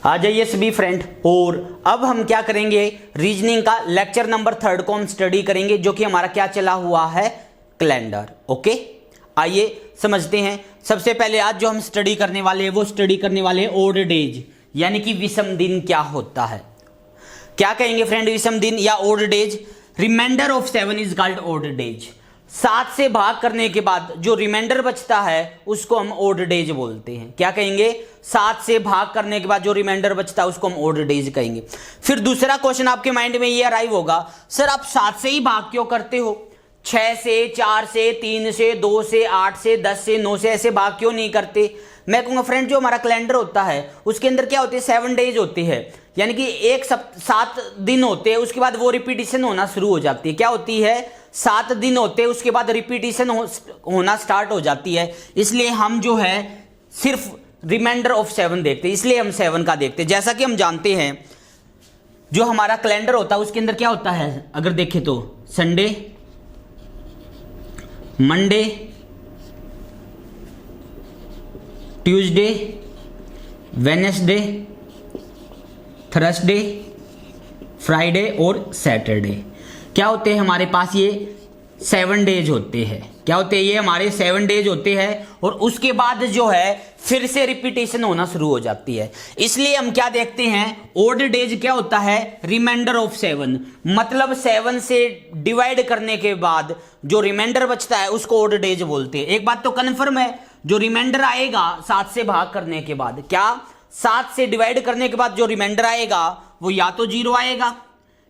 आ जाइए सभी फ्रेंड, और अब हम क्या करेंगे, रीजनिंग का लेक्चर नंबर 3 को हम स्टडी करेंगे, जो कि हमारा क्या चला हुआ है, कैलेंडर। ओके, आइए समझते हैं। सबसे पहले आज जो हम स्टडी करने वाले हैं वो स्टडी करने वाले हैं ओड डेज, यानी कि विषम दिन क्या होता है। क्या कहेंगे फ्रेंड, विषम दिन या odd days. Reminder of 7 is called odd days. 7 से भाग करने के बाद जो रिमाइंडर बचता है उसको हम ओड डेज बोलते हैं। क्या कहेंगे, 7 से भाग करने के बाद जो रिमाइंडर बचता है उसको हम ओड डेज कहेंगे। फिर दूसरा क्वेश्चन आपके माइंड में ये अराइव होगा, सर आप 7 से ही भाग क्यों करते हो, 6 से, 4 से, 3 से, 2 से, 8 से, 10 से, 9 से ऐसे भाग क्यों नहीं करते। मैं कहूंगा फ्रेंड, जो हमारा कैलेंडर होता है उसके अंदर क्या होते हैं, 7 डेज होते हैं, यानी कि 7 दिन होते हैं, उसके बाद वो रिपीटिशन होना शुरू हो जाती है। क्या होती है, 7 दिन होते हैं, उसके बाद रिपीटिशन होना स्टार्ट हो जाती है। इसलिए हम जो है सिर्फ रिमाइंडर ऑफ 7 देखते हैं, इसलिए हम 7 का देखते हैं। जैसा कि हम जानते हैं जो हमारा कैलेंडर होता है उसके अंदर क्या होता है, अगर देखें तो Sunday, Monday, Tuesday, Wednesday, Thursday, Friday और सैटरडे। क्या होते हैं हमारे पास, ये 7 डेज होते हैं। क्या होते हैं, ये हमारे 7 डेज होते हैं, और उसके बाद जो है फिर से रिपीटेशन होना शुरू हो जाती है। इसलिए हम क्या देखते हैं, ओड डेज क्या होता है, रिमाइंडर ऑफ 7, मतलब 7 से डिवाइड करने के बाद जो रिमाइंडर बचता है उसको ओड डेज बोलते हैं। एक बात तो कन्फर्म है, जो रिमाइंडर आएगा 7 से भाग करने के बाद, क्या 7 से डिवाइड करने के बाद जो रिमाइंडर आएगा वो या तो 0 आएगा,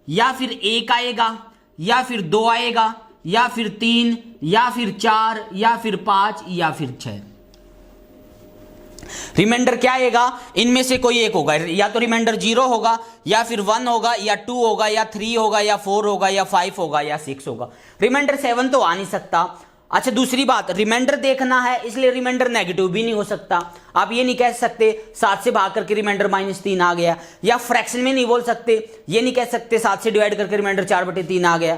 या फिर 1 आएगा, या फिर 2 आएगा, या फिर 3, या फिर 4, या फिर 5, या फिर 6। रिमाइंडर क्या आएगा, इनमें से कोई एक होगा, या तो रिमाइंडर 0 होगा, या फिर 1 होगा, या 2 होगा, या 3 होगा, या 4 होगा, या 5 होगा, या 6 होगा। रिमाइंडर 7 तो आ नहीं सकता। अच्छा, दूसरी बात, रिमाइंडर देखना है, इसलिए रिमाइंडर नेगेटिव भी नहीं हो सकता। आप ये नहीं कह सकते 7 से भाग करके रिमाइंडर -3 आ गया, या फ्रैक्शन में नहीं बोल सकते, ये नहीं कह सकते 7 से डिवाइड करके रिमाइंडर 4/3 आ गया,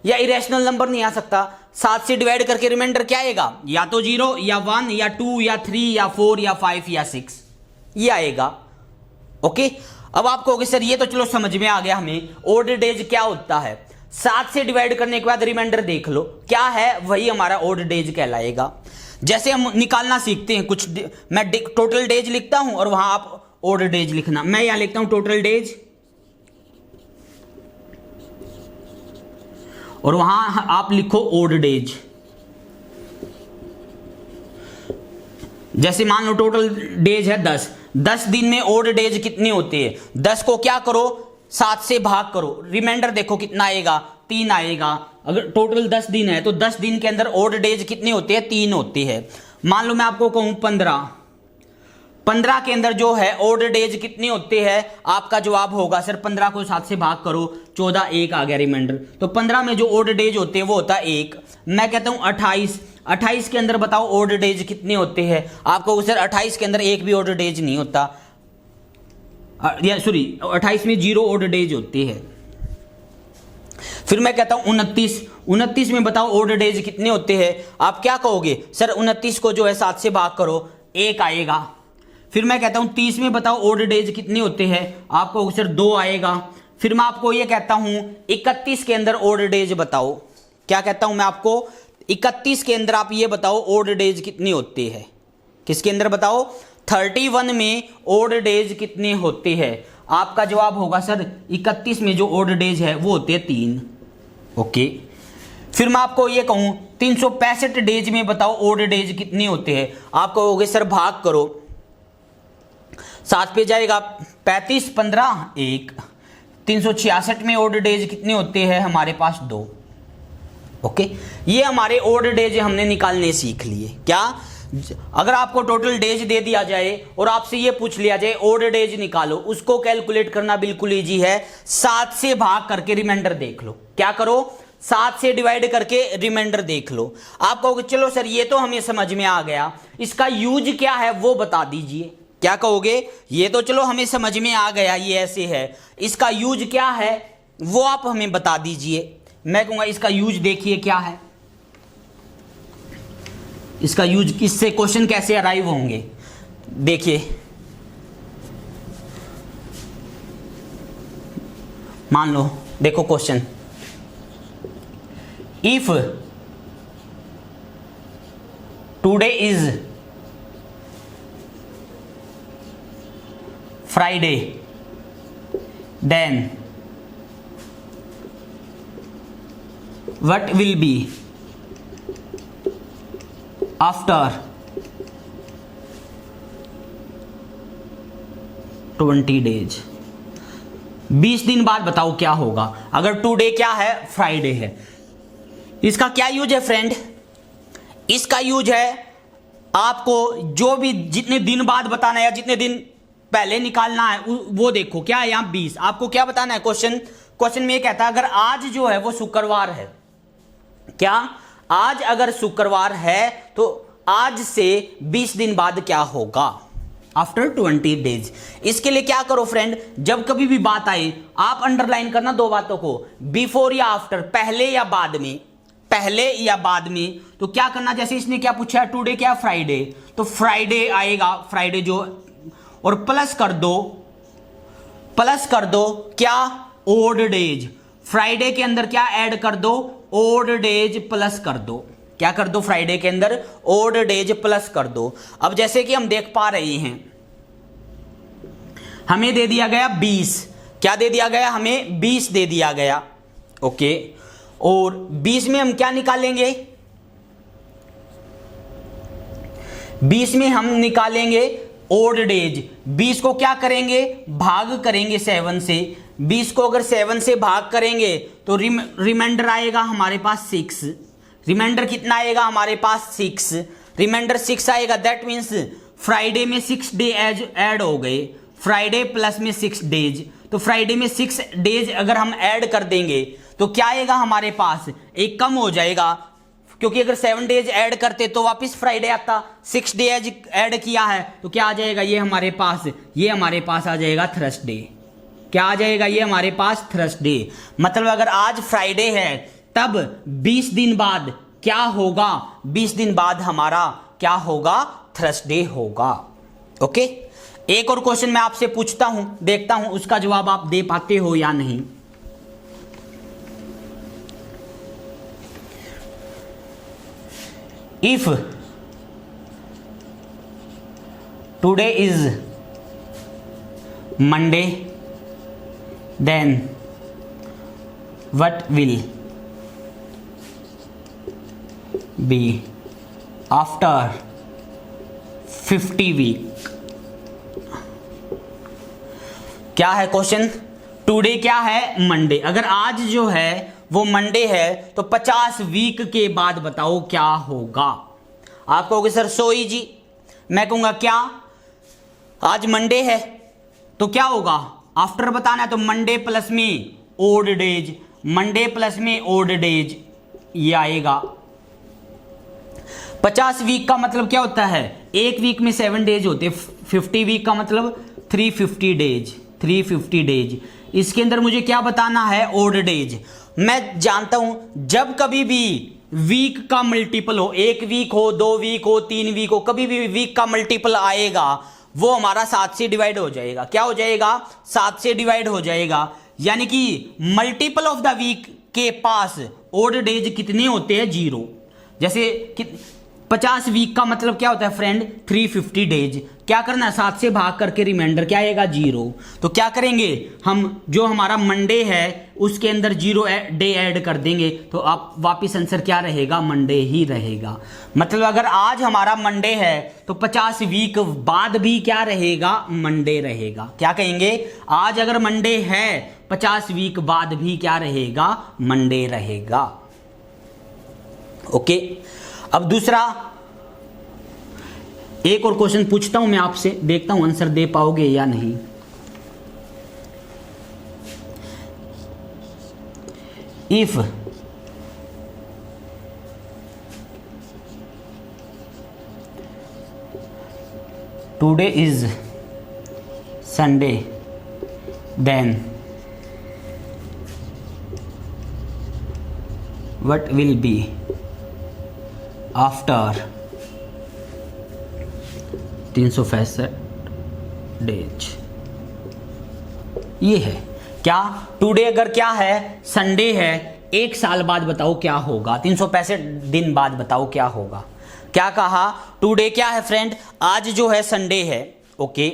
या इरेशनल नंबर नहीं आ सकता। 7 से डिवाइड करके रिमाइंडर क्या आएगा, या तो 0, या 1, या 2, या 3, या 4, या 5, या 6, ये आएगा। ओके, अब आप कहोगे सर ये तो चलो समझ में आ गया हमें, ओड डेज क्या होता है। 7 से डिवाइड करने के बाद रिमाइंडर देख लो क्या है, वही हमारा ओड डेज कहलाएगा। जैसे हम निकालना सीखते हैं कुछ, मैं टोटल डेज लिखता हूं और वहां आप ओड डेज लिखना। मैं यहां लिखता हूं टोटल डेज, और वहां आप लिखो ओड डेज। जैसे मान लो टोटल डेज है 10 दिन में ओड डेज कितने होते हैं, 10 को क्या करो, 7 से भाग करो, रिमाइंडर देखो कितना आएगा, 3 आएगा। अगर टोटल 10 दिन है तो 10 दिन के अंदर ओड डेज कितने होते हैं, 3 होते हैं। मान लो मैं आपको कहूं 15 के अंदर जो है ओड डेज कितने होते हैं, आपका जवाब होगा सर 15 को 7 से भाग करो, 14, 1 आ गया रिमाइंडर। तो 15 में जो ओड डेज होते हैं वो होता है 1। मैं कहता हूं 28 के अंदर बताओ ओड डेज कितने होते हैं, आपको सर 28 के अंदर एक भी ओड डेज नहीं होता, या सॉरी 28 में 0 ओड डेज होते हैं। फिर मैं कहता हूं 29 में बताओ ओड डेज कितने होते हैं, आप क्या कहोगे, सर 29 को जो है 7 से भाग करो, 1 आएगा। फिर मैं कहता हूं 30 में बताओ ओड डेज कितने होते हैं, आपको सर 2 आएगा। फिर मैं आपको ये कहता हूं 31 के अंदर ओड डेज बताओ, क्या कहता हूं मैं आपको, 31 के अंदर आप ये बताओ ओड डेज कितने होते हैं। किसके अंदर बताओ, 31 में ओड डेज कितने होते हैं, आपका जवाब होगा सर 31 में जो ओड डेज है वो होते हैं 3। ओके, फिर मैं आपको ये कहूं 365 डेज में बताओ ओड डेज कितने होते हैं, आप कहोगे सर भाग करो, 7 पे जाएगा 35, 15, 1। 366 में ओड डेज कितने होते हैं, हमारे पास 2। ओके, ये हमारे ओड डेज हमने निकालने सीख लिए। क्या, अगर आपको टोटल डेज दे दिया जाए और आपसे ये पूछ लिया जाए ओड डेज निकालो, उसको कैलकुलेट करना बिल्कुल इजी है। 7 से भाग करके रिमाइंडर देख लो, क्या करो, 7 से डिवाइड करके रिमाइंडर देख लो। आप कहोगे चलो सर ये तो हमें समझ में आ गया, इसका यूज क्या है वो बता दीजिए। क्या कहोगे, ये तो चलो हमें समझ में आ गया, ये ऐसे है, इसका यूज क्या है वो आप हमें बता दीजिए। मैं कहूंगा इसका यूज देखिए क्या है, इसका यूज, इससे क्वेश्चन कैसे अराइव होंगे। देखिए मान लो, देखो question, if today is Friday then what will be after 20 days. 20 दिन बाद बताओ क्या होगा। अगर टुडे क्या है, फ्राइडे है। इसका क्या यूज है फ्रेंड, इसका यूज है आपको जो भी जितने दिन बाद बताना है या जितने दिन पहले निकालना है वो देखो क्या है यहां 20। आपको क्या बताना है, क्वेश्चन में ये कहता है अगर आज जो है वो शुक्रवार है, क्या आज अगर शुक्रवार है तो आज से 20 दिन बाद क्या होगा, आफ्टर 20 डेज। इसके लिए क्या करो फ्रेंड, जब कभी भी बात आए आप अंडरलाइन करना दो बातों को, बिफोर या आफ्टर, पहले या बाद में, पहले या बाद में। तो क्या करना, जैसे इसने क्या पूछा है, टुडे क्या, फ्राइडे, तो फ्राइडे आएगा, फ्राइडे जो, और प्लस कर दो क्या, ओड डेज। फ्राइडे के अंदर क्या ऐड कर दो, ओड डेज प्लस कर दो। क्या कर दो, फ्राइडे के अंदर ओड डेज प्लस कर दो। अब जैसे कि हम देख पा रहे हैं हमें दे दिया गया 20, क्या दे दिया गया, हमें 20 दे दिया गया, ओके। और 20 में हम क्या निकालेंगे, 20 में हम निकालेंगे ओड डेज। 20 को क्या करेंगे, भाग करेंगे 7 से। 20 को अगर 7 से भाग करेंगे तो रिमाइंडर आएगा हमारे पास 6। रिमाइंडर कितना आएगा हमारे पास, 6। रिमाइंडर 6 आएगा, दैट मीन्स फ्राइडे में 6 डे ऐड हो गए, फ्राइडे प्लस में 6 डेज। तो फ्राइडे में 6 डेज अगर हम ऐड कर देंगे तो क्या आएगा हमारे पास, एक कम हो जाएगा, क्योंकि अगर 7 डेज ऐड करते तो वापस फ्राइडे आता, 6 डेज ऐड किया है तो क्या आ जाएगा, ये हमारे पास आ जाएगा थर्सडे। क्या आ जाएगा, ये हमारे पास थर्सडे। मतलब अगर आज फ्राइडे है तब 20 दिन बाद क्या होगा, 20 दिन बाद हमारा क्या होगा, थर्सडे होगा, ओके। एक और क्वेश्चन मैं आपसे पूछता हूं, देखता हूं उसका जवाब आप दे पाते हो या नहीं। If today is Monday then what will be after 50 week. क्या है क्वेश्चन, टुडे क्या है, मंडे। अगर आज जो है वो मंडे है तो 50 वीक के बाद बताओ क्या होगा। आप कहोगे सर सो इजी, मैं कहूंगा क्या, आज मंडे है तो क्या होगा, आफ्टर बताना है तो मंडे प्लस में ओड डेज, मंडे प्लस में ओड डेज ये आएगा। 50 वीक का मतलब क्या होता है, एक वीक में 7 डेज होते, 50 वीक का मतलब 350 डेज, 350 डेज। इसके अंदर मुझे क्या बताना है, ओड डेज। मैं जानता हूं जब कभी भी वीक का मल्टीपल हो, 1 वीक हो, 2 वीक हो, 3 वीक हो, कभी भी वीक का मल्टीपल आएगा वो हमारा 7 से डिवाइड हो जाएगा। क्या हो जाएगा, 7 से डिवाइड हो जाएगा। यानी कि मल्टीपल ऑफ द वीक के पास ओड डेज कितने होते हैं, 0। जैसे 50 वीक का मतलब क्या होता है फ्रेंड, 350 डेज। क्या करना है, 7 से भाग करके रिमाइंडर क्या आएगा, 0। तो क्या करेंगे हम, जो हमारा मंडे है उसके अंदर 0 डे ऐड कर देंगे तो आप वापिस आंसर क्या रहेगा, मंडे ही रहेगा। मतलब अगर आज हमारा मंडे है तो 50 वीक बाद भी क्या रहेगा, मंडे रहेगा। क्या कहेंगे, आज अगर मंडे है 50 वीक बाद भी क्या रहेगा, मंडे रहेगा, ओके। अब दूसरा एक और क्वेश्चन पूछता हूं मैं आपसे, देखता हूं आंसर दे पाओगे या नहीं। If today is Sunday then what will be after 365 days. ये है क्या टुडे अगर क्या है संडे है, एक साल बाद बताओ क्या होगा, 365 दिन बाद बताओ क्या होगा। क्या कहा, टुडे क्या है फ्रेंड, आज जो है संडे है, ओके।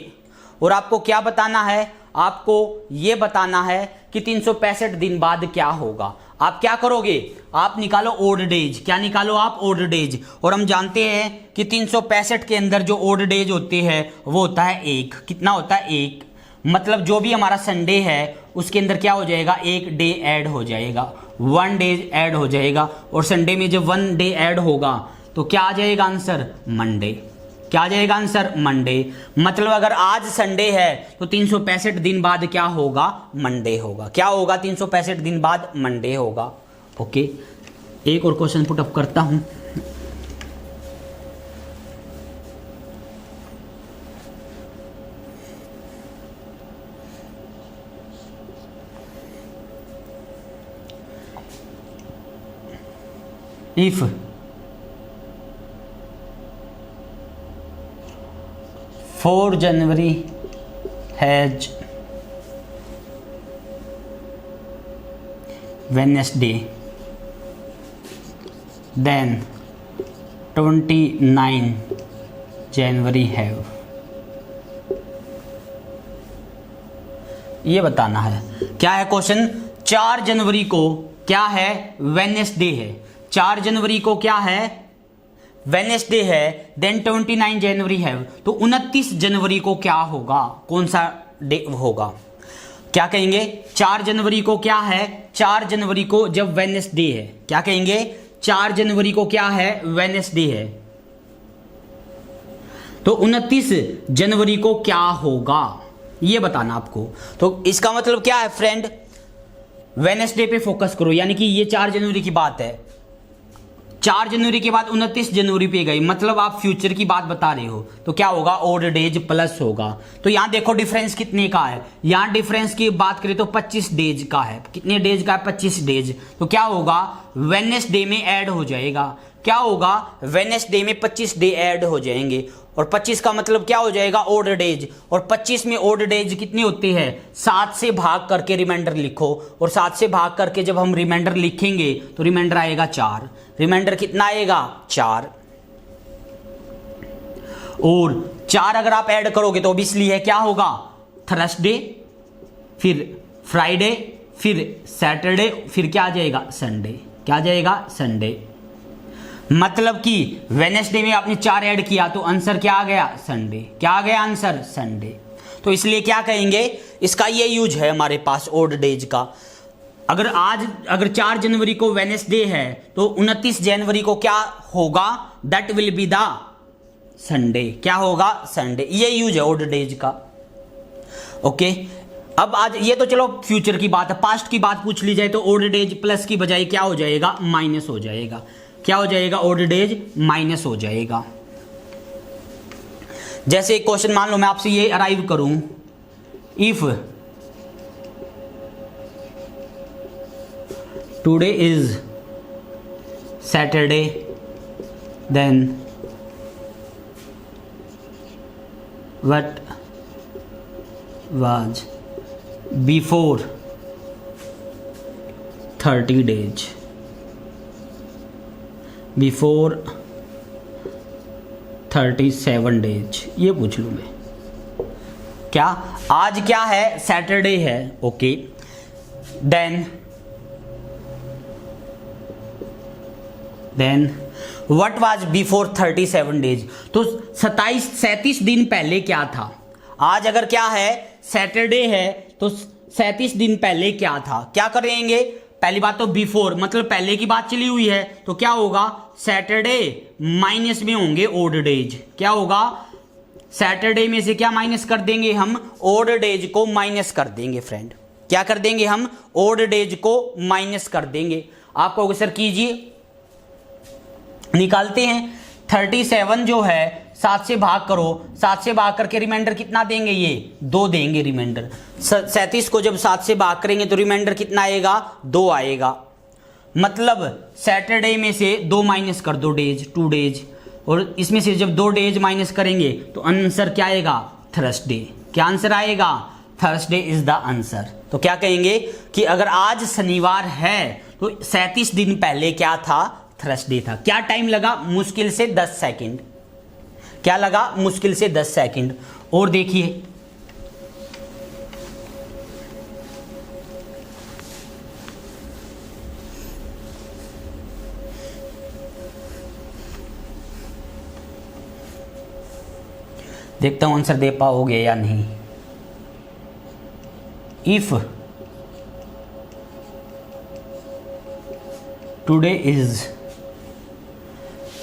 और आपको क्या बताना है, आपको ये बताना है कि 365 दिन बाद क्या होगा। आप क्या करोगे, आप निकालो ओड डेज। क्या निकालो आप, ओड डेज। और हम जानते हैं कि 365 के अंदर जो ओड डेज होते हैं वो होता है एक। कितना होता है, एक। मतलब जो भी हमारा संडे है उसके अंदर क्या हो जाएगा, एक डे ऐड हो जाएगा, 1 डे ऐड हो जाएगा। और संडे में जब 1 डे ऐड होगा तो क्या आ जाएगा आंसर, मंडे। क्या आ जाएगा आंसर, मंडे। मतलब अगर आज संडे है तो 365 दिन बाद क्या होगा, मंडे होगा। क्या होगा, 365 दिन बाद मंडे होगा, ओके। एक और क्वेश्चन पुट अप करता हूं। If 4 January has Wednesday, then 29 January have, ये बताना है। क्या है क्वेश्चन, 4 जनवरी को क्या है, वेडनेसडे है। 4 जनवरी को क्या है, वेडनेसडे है। देन 29 जनवरी है, तो 29 जनवरी को क्या होगा, कौन सा डे होगा। क्या कहेंगे, 4 जनवरी को क्या है, 4 जनवरी को जब वेडनेसडे है, क्या कहेंगे, 4 जनवरी को क्या है, वेडनेसडे है, तो 29 जनवरी को क्या होगा, ये बताना आपको। तो इसका मतलब क्या है फ्रेंड, वेडनेसडे पे फोकस करो, यानी कि ये 4 जनवरी की बात है। 4 जनवरी के बाद 29 जनवरी पे गई, मतलब आप फ्यूचर की बात बता रहे हो, तो क्या होगा, ओड डेज प्लस होगा। तो यहां देखो डिफरेंस कितने का है, यहां डिफरेंस की बात करें तो 25 डेज का है। कितने डेज का है, 25 डेज। तो क्या होगा, वेडनेसडे में ऐड हो जाएगा। क्या होगा, वेडनेसडे में 25 डे ऐड हो जाएंगे। और 25 का मतलब क्या हो जाएगा, ओड डेज। और 25 में ओड डेज कितने होते हैं, 7 से भाग करके रिमाइंडर लिखो। और 7 से भाग करके जब हम रिमाइंडर लिखेंगे तो रिमाइंडर आएगा 4। रिमाइंडर कितना आएगा, 4। और 4 अगर आप ऐड करोगे तो ऑब्वियसली है क्या होगा, थर्सडे, फिर फ्राइडे, फिर सैटरडे, फिर क्या आ जाएगा, संडे। क्या आ जाएगा, संडे। मतलब कि वेडनेसडे में आपने 4 ऐड किया तो आंसर क्या आ गया, संडे। क्या आ गया आंसर, संडे। तो इसलिए क्या कहेंगे, इसका ये यूज है हमारे पास ओड डेज का। अगर 4 जनवरी को वेडनेसडे है तो 29 जनवरी को क्या होगा, that will be the Sunday. क्या होगा, संडे। ये यूज है ओड डेज का, ओके। अब आज ये तो चलो फ्यूचर की बात है, पास्ट की बात पूछ ली जाए तो ओड डेज प्लस की बजाय क्या हो जाएगा, माइनस हो जाएगा। क्या हो जाएगा, ओड डेज माइनस हो जाएगा। जैसे एक क्वेश्चन मान लो मैं आपसे ये अराइव करूं, if today is Saturday then what was before 30 days, before 37 days, ये पूछ लूँ मैं। क्या आज क्या है, सैटरडे है, okay. Then what was before 37 days, तो 37 दिन पहले क्या था। आज अगर क्या है, सैटरडे है, तो 37 दिन पहले क्या था। क्या करेंगे, पहली बात तो बिफोर मतलब पहले की बात चली हुई है, तो क्या होगा, सैटरडे माइनस में होंगे ओड डेज। क्या होगा, सैटरडे में से क्या माइनस कर देंगे हम, ओड डेज को माइनस कर देंगे फ्रेंड। क्या कर देंगे हम, ओड डेज को माइनस कर देंगे। आप कहोगे सर कीजिए, निकालते हैं। 37 जो है 7 से भाग करो, 7 से भाग करके रिमाइंडर कितना देंगे, ये 2 देंगे रिमाइंडर। 37 को जब 7 से भाग करेंगे तो रिमाइंडर कितना आएगा, 2 आएगा। मतलब सैटरडे में से 2 माइनस कर दो डेज, 2 डेज, और इसमें से जब 2 डेज माइनस करेंगे तो आंसर क्या आएगा, थर्सडे। क्या आंसर आएगा, थर्सडे इज द आंसर। तो क्या कहेंगे कि अगर आज शनिवार है तो 37 दिन पहले क्या था, थर्सडे था। क्या टाइम लगा, मुश्किल से 10 सेकंड। क्या लगा, मुश्किल से 10 सेकंड। और देखिए देखता हूं आंसर दे पाओगे या नहीं। If today is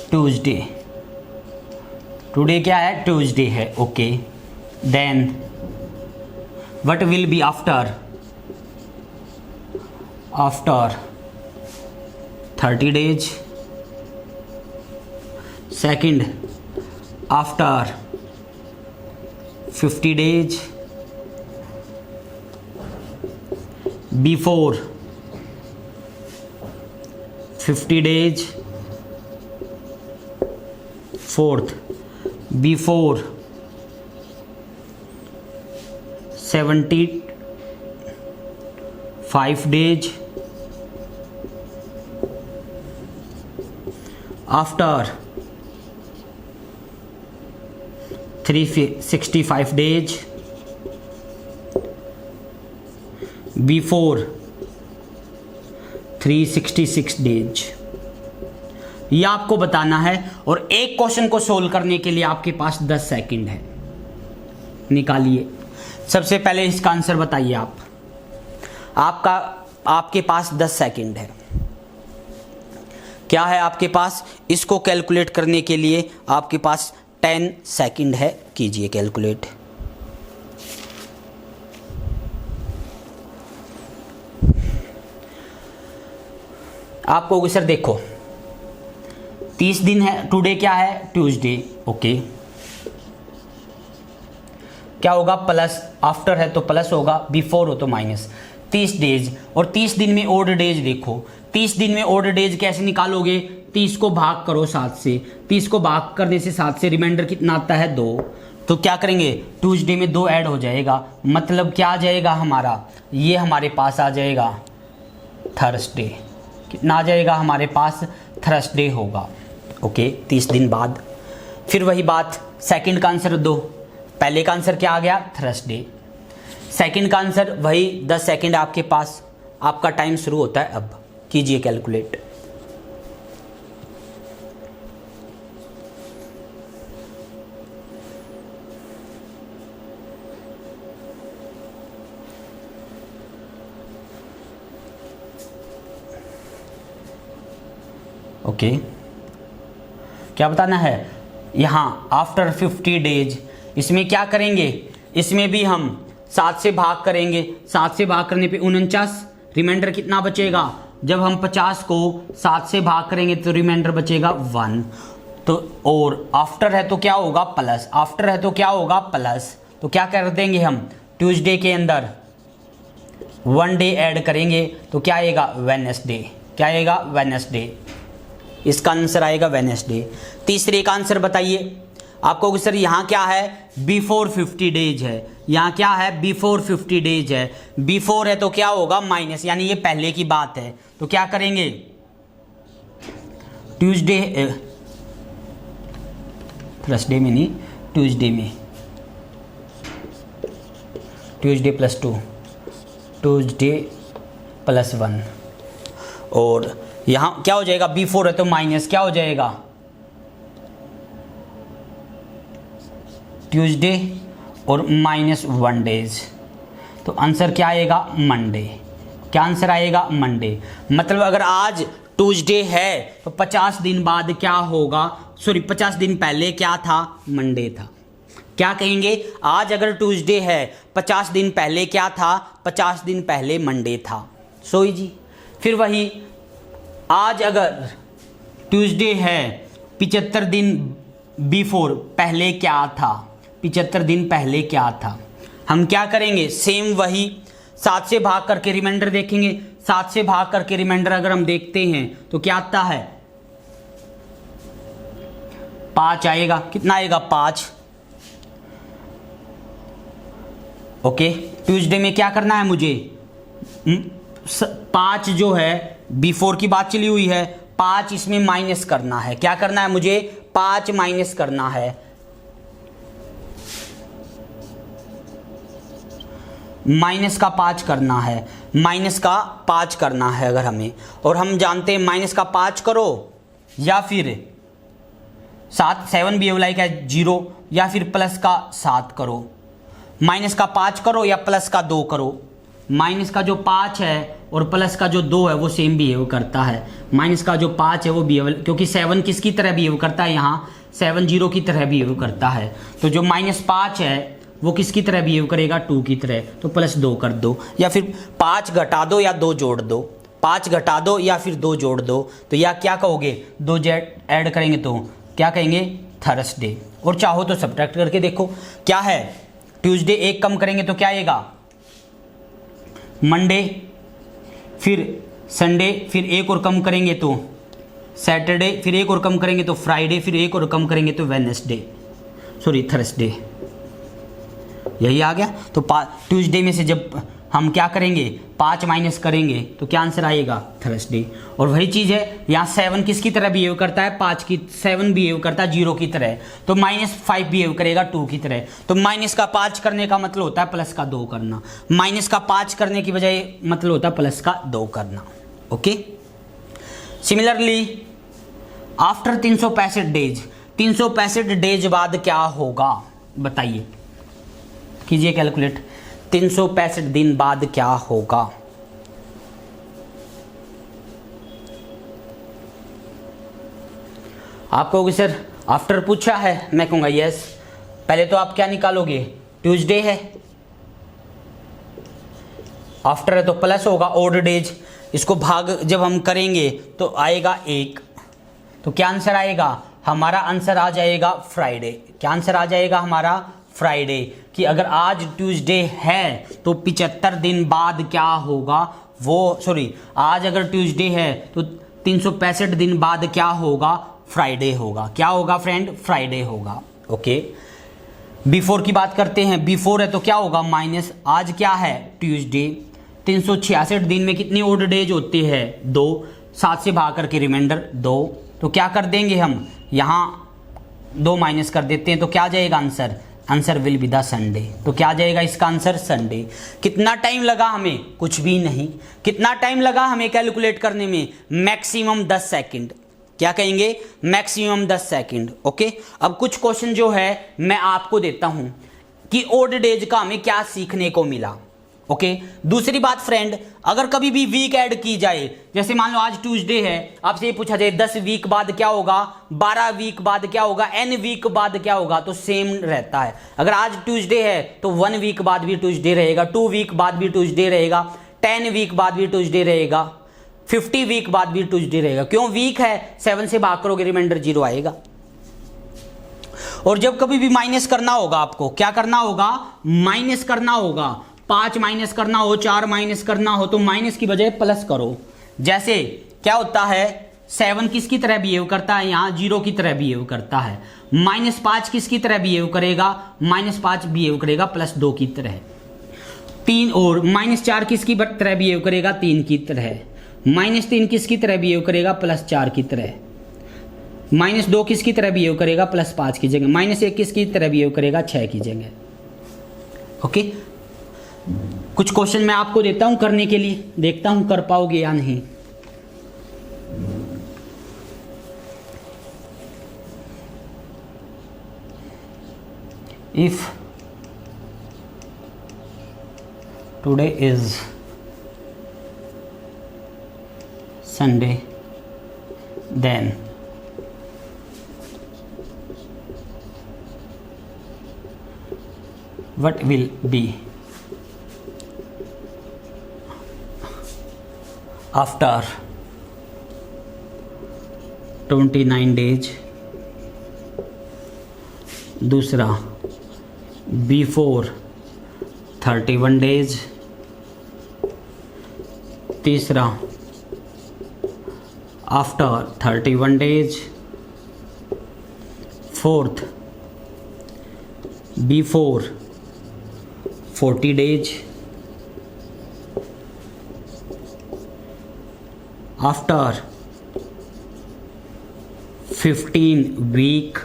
Tuesday, today क्या है, ट्यूसडे है, okay. Then what will be after 30 days, second after 50 days, before 50 days, fourth before 75 days, after 365 days, before 366 days। ये आपको बताना है और एक क्वेश्चन को सोल्व करने के लिए आपके पास 10 सेकंड है। निकालिए। सबसे पहले इसका आंसर बताइए आप। आपके पास 10 सेकंड है। क्या है आपके पास, इसको कैलकुलेट करने के लिए आपके पास 10 सेकंड है। कीजिए कैलकुलेट। आपको सर देखो 30 दिन है, टुडे क्या है, ट्यूसडे, ओके। क्या होगा, प्लस, आफ्टर है तो प्लस होगा, बिफोर हो तो माइनस। 30 डेज, और 30 दिन में ओड डेज देखो। 30 दिन में ओड डेज कैसे निकालोगे, 30 को भाग करो 7 से, 30 को भाग करने से 7 से रिमाइंडर कितना आता है, 2। तो क्या करेंगे, ट्यूसडे में 2 ऐड हो जाएगा, मतलब क्या आ जाएगा हमारा, ये हमारे पास आ जाएगा थर्सडे। कितना आ जाएगा हमारे पास, थर्सडे होगा, ओके। 30 दिन बाद। फिर वही बात, सेकंड का आंसर दो। पहले का आंसर क्या आ गया, थर्सडे। सेकंड का आंसर वही 10 सेकंड आपके पास, आपका टाइम शुरू होता है अब। कीजिए कैलकुलेट। ओके, क्या बताना है यहाँ, आफ्टर 50 डेज। इसमें क्या करेंगे, इसमें भी हम 7 से भाग करेंगे। 7 से भाग करने पे 49, रिमाइंडर कितना बचेगा, जब हम 50 को 7 से भाग करेंगे तो रिमाइंडर बचेगा 1। तो और आफ्टर है तो क्या होगा, प्लस, आफ्टर है तो क्या होगा, प्लस। तो क्या कर देंगे हम, ट्यूसडे के अंदर 1 डे ऐड करेंगे तो क्या आएगा, वेडनेसडे। क्या आएगा, वेडनेसडे। इसका आंसर आएगा वेडनेसडे। तीसरे का आंसर बताइए आपको। सर यहाँ क्या है, बिफोर 50 डेज है। यहाँ क्या है, बिफोर 50 डेज है। बिफोर है तो क्या होगा, माइनस, यानी ये पहले की बात है। तो क्या करेंगे, ट्यूसडे, थर्सडे में नहीं, ट्यूसडे में, ट्यूसडे प्लस 2, ट्यूसडे प्लस 1। और यहाँ क्या हो जाएगा, बिफोर है तो माइनस, क्या हो जाएगा, ट्यूसडे और -1 डेज। तो आंसर क्या आएगा, मंडे। क्या आंसर आएगा, मंडे। मतलब अगर आज ट्यूसडे है तो 50 दिन बाद क्या होगा, सॉरी 50 दिन पहले क्या था, मंडे था। क्या कहेंगे, आज अगर ट्यूसडे है 50 दिन पहले क्या था, 50 दिन पहले मंडे था। सोई जी। फिर वही, आज अगर ट्यूसडे है 75 दिन बिफोर, पहले क्या था, 75 दिन पहले क्या था। हम क्या करेंगे, सेम वही 7 से भाग करके रिमाइंडर देखेंगे। 7 से भाग करके रिमाइंडर अगर हम देखते हैं तो क्या आता है, 5 आएगा। कितना आएगा, 5। ओके, ट्यूसडे में क्या करना है मुझे, 5 जो है बिफोर की बात चली हुई है, 5 इसमें माइनस करना है। क्या करना है मुझे, 5 माइनस करना है, माइनस का 5 करना है, माइनस का 5 करना है अगर हमें, और हम जानते हैं माइनस का 5 करो या फिर 7 भी लाइक है 0, या फिर प्लस का 7 करो। माइनस का 5 करो या प्लस का 2 करो। माइनस का जो 5 है और प्लस का जो 2 है वो सेम बिहेव करता है। माइनस का जो 5 है वो बिहेव, क्योंकि 7 किसकी तरह बिहेव करता है, यहाँ 7 0 की तरह बिहेव करता है। तो जो -5 है वो किसकी तरह बिहेव करेगा, 2 की तरह। तो +2 कर दो, या फिर 5 घटा दो या 2 जोड़ दो, 5 घटा दो या फिर 2 जोड़ दो। तो या क्या कहोगे, 2 ऐड करेंगे तो क्या कहेंगे, थर्सडे। और चाहो तो सब्ट्रैक्ट करके देखो क्या है, ट्यूसडे 1 कम करेंगे तो क्या आएगा, मंडे, फिर संडे, फिर 1 और कम करेंगे तो सैटरडे, फिर 1 और कम करेंगे तो फ्राइडे, फिर 1 और कम करेंगे तो थर्सडे। यही आ गया। तो ट्यूसडे में से जब हम क्या करेंगे, 5 माइनस करेंगे तो क्या आंसर आएगा, थर्सडे। और वही चीज़ है यहाँ 7 किसकी तरह बिहेव करता है, 7 बिहेव करता है 0 की तरह। तो -5 बिहेव करेगा 2 की तरह। तो माइनस का 5 करने का मतलब होता है प्लस का 2 करना, माइनस का 5 करने की बजाय मतलब होता है प्लस का 2 करना। Okay, similarly after 365 days, 365 days बाद क्या होगा, बताइए, कीजिए कैलकुलेट। 365 दिन बाद क्या होगा, आप कहोगे सर आफ्टर पूछा है, मैं कहूंगा यस। पहले तो आप क्या निकालोगे, ट्यूसडे है, आफ्टर है तो प्लस होगा ओड डेज, इसको भाग जब हम करेंगे तो आएगा 1। तो क्या आंसर आएगा, हमारा आंसर आ जाएगा फ्राइडे। क्या आंसर आ जाएगा हमारा, फ्राइडे। कि अगर आज ट्यूसडे है तो 75 दिन बाद क्या होगा, वो सॉरी, आज अगर ट्यूसडे है तो 365 दिन बाद क्या होगा, फ्राइडे होगा। क्या होगा फ्रेंड, फ्राइडे होगा। ओके, बिफोर की बात करते हैं। बिफोर है तो क्या होगा, माइनस, आज क्या है, ट्यूसडे। 366 दिन में कितने ओड डेज होते हैं, 2, 7 से भाग करके रिमाइंडर 2। तो क्या कर देंगे हम, यहाँ 2 माइनस कर देते हैं तो क्या जाएगा answer, answer will be the Sunday. तो क्या जाएगा इसका आंसर, संडे। कितना टाइम लगा हमें, कुछ भी नहीं। कितना टाइम लगा हमें कैलकुलेट करने में, मैक्सिमम 10 सेकंड। क्या कहेंगे, मैक्सिमम 10 सेकंड। ओके, अब कुछ क्वेश्चन जो है मैं आपको देता हूं कि ओड डेज का हमें क्या सीखने को मिला। ओके, दूसरी बात फ्रेंड, अगर कभी भी वीक ऐड की जाए, जैसे मान लो आज ट्यूसडे है, आपसे ये पूछा जाए 10 वीक बाद क्या होगा, 12 वीक बाद क्या होगा, n वीक बाद क्या होगा, तो सेम रहता है। अगर आज ट्यूसडे है तो 1 वीक बाद भी ट्यूसडे रहेगा, 2 वीक बाद भी ट्यूसडे रहेगा, 10 वीक बाद भी ट्यूसडे रहेगा, 50 वीक बाद भी ट्यूसडे रहेगा। क्यों, वीक है, 7 से भाग करोगे रिमाइंडर 0 आएगा। और जब कभी भी माइनस करना होगा, आपको क्या करना होगा, माइनस करना होगा। 5 माइनस करना हो, 4 माइनस करना हो तो माइनस की बजाय प्लस करो। जैसे क्या होता है, 7 किसकी तरह बिहेव करता है, यहाँ 0 की तरह बिहेव करता है। -5 किसकी तरह बिहेव करेगा, -5 बिहेव करेगा +2 की तरह। 3 और -4 किसकी तरह बिहेव करेगा, 3 की तरह। -3 किसकी तरह बिहेव करेगा, +4 की तरह। -2 किसकी तरह बिहेव करेगा, +5 की जगह। -1 किसकी तरह बिहेव करेगा, 6 की जगह। ओके, कुछ क्वेश्चन मैं आपको देता हूं करने के लिए, देखता हूं कर पाओगे या नहीं। If today is Sunday then what will be after 29 days। दूसरा बिफोर 31 डेज। तीसरा आफ्टर 31 डेज। Fourth before 40 days after 15 weeks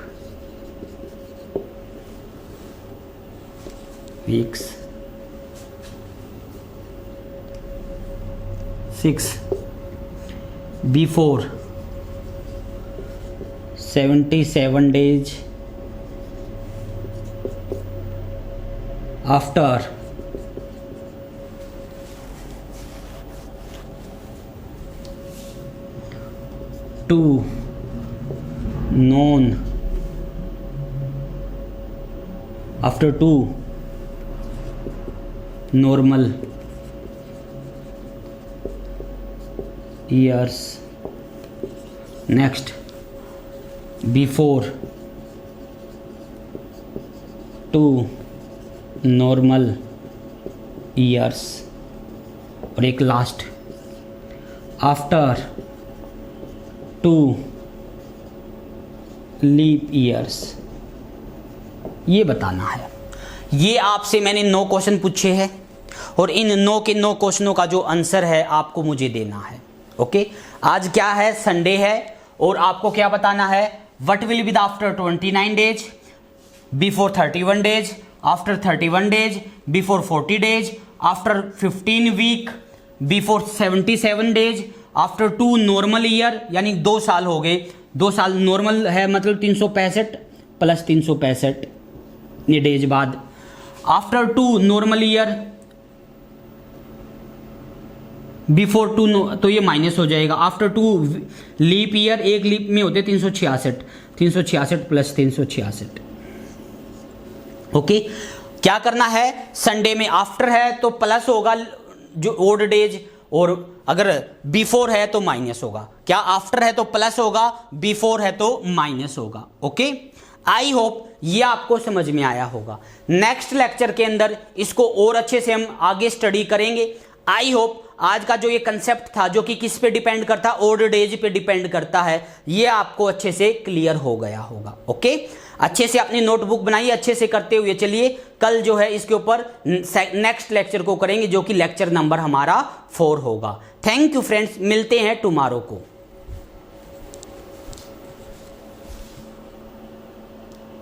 6 before 77 days after 2 normal years. Next, before 2 normal years. और एक लास्ट, आफ्टर 2 लीप ईयर्स। ये बताना है। ये आपसे मैंने 9 क्वेश्चन पूछे हैं और इन 9 के 9 क्वेश्चनों का जो आंसर है आपको मुझे देना है। ओके, आज क्या है, संडे है, और आपको क्या बताना है, what will be the after 29 days, before 31 days, after 31 days, before 40 days, after 15 week, before 77 days, after 2 normal year, यानी 2 साल हो गए, 2 साल नॉर्मल है मतलब 365 प्लस 365 डेज बाद, आफ्टर 2 नॉर्मल ईयर, बिफोर 2 तो ये माइनस हो जाएगा, आफ्टर 2 लीप ईयर, एक लीप में होते 366 प्लस 366। ओके, क्या करना है, संडे में आफ्टर है तो प्लस होगा जो ओड डेज, और अगर बिफोर है तो माइनस होगा। क्या आफ्टर है तो प्लस होगा, बिफोर है तो माइनस होगा। ओके, आई होप ये आपको समझ में आया होगा। नेक्स्ट लेक्चर के अंदर इसको और अच्छे से हम आगे स्टडी करेंगे। आई होप आज का जो ये कंसेप्ट था, जो कि किस पे डिपेंड करता, ओड डेज पे डिपेंड करता है, ये आपको अच्छे से क्लियर हो गया होगा। ओके, अच्छे से अपनी नोटबुक बनाइए, अच्छे से करते हुए चलिए। कल जो है इसके ऊपर नेक्स्ट लेक्चर को करेंगे, जो कि लेक्चर नंबर हमारा 4 होगा। थैंक यू फ्रेंड्स, मिलते हैं टुमारो को।